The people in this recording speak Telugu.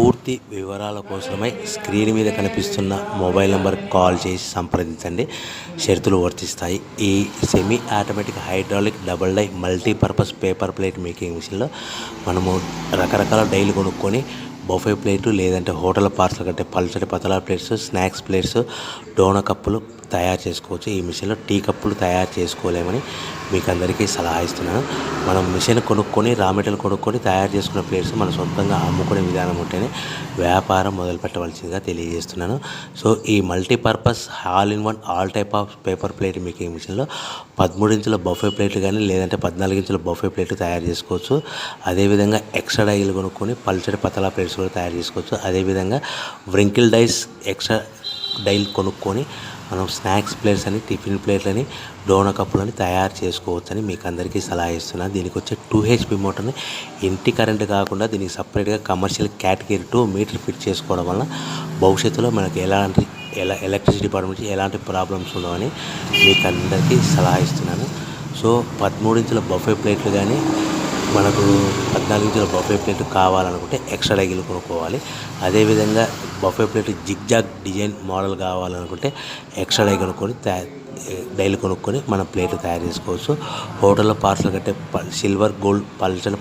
పూర్తి వివరాల కోసమై స్క్రీన్ మీద కనిపిస్తున్న మొబైల్ నంబర్కి కాల్ చేసి సంప్రదించండి. షరతులు వర్తిస్తాయి. ఈ semi automatic hydraulic double die multipurpose paper plate making మిషన్లో మనము రకరకాల డైలు కొనుక్కొని బఫే ప్లేటు లేదంటే హోటల్ పార్సల్ కంటే పల్చటి పతలా ప్లేట్స్, స్నాక్స్ ప్లేట్స్, డోనా కప్పులు తయారు చేసుకోవచ్చు. ఈ మిషన్లో టీ కప్పులు తయారు చేసుకోలేమని మీకు అందరికీ సలహా ఇస్తున్నాను. మనం మిషన్ కొనుక్కొని రా మెటీరియల్ కొనుక్కొని తయారు చేసుకున్న ప్లేట్స్ మనం సొంతంగా అమ్ముకునే విధానం ఉంటేనే వ్యాపారం మొదలు పెట్టవలసిందిగా తెలియజేస్తున్నాను. సో ఈ multipurpose all in one all type of paper plate making మిషన్లో 13 ఇంచుల బఫే ప్లేట్లు కానీ లేదంటే 14 ఇంచుల బఫే ప్లేట్లు తయారు చేసుకోవచ్చు. అదేవిధంగా ఎక్స్ట్రా డైలు కొనుక్కొని పల్చడి పతలా ప్లేట్స్ కూడా తయారు చేసుకోవచ్చు. అదేవిధంగా వ్రింకిల్ డైస్ ఎక్స్ట్రా డైలు కొనుక్కొని మనం స్నాక్స్ ప్లేట్స్ అని, టిఫిన్ ప్లేట్లని, డోనా కప్పులని తయారు చేసుకోవచ్చని మీకు అందరికీ సలహా ఇస్తున్నాను. దీనికి వచ్చే 2 HP మోటార్ని ఇంటి కరెంట్ కాకుండా దీనికి సపరేట్గా కమర్షియల్ కేటగిరీ 2 మీటర్ ఫిట్ చేసుకోవడం వల్ల భవిష్యత్తులో మనకి ఎలక్ట్రిసిటీ డిపార్ట్మెంట్ ఎలాంటి ప్రాబ్లమ్స్ ఉండవని మీకు అందరికీ సలహా ఇస్తున్నాను. సో 13 ఇంచుల బఫే ప్లేట్లు కానీ మనకు 14 ఇంచుల బఫే ప్లేట్ కావాలనుకుంటే ఎక్స్ట్రా డైలు కొనుక్కోవాలి. అదేవిధంగా buffet plate zigzag design model కావాలనుకుంటే ఎక్స్ట్రా డైలు కొనుక్కొని మనం ప్లేట్లు తయారు చేసుకోవచ్చు. హోటల్లో పార్సల్ కట్టే సిల్వర్, గోల్డ్ పల్చల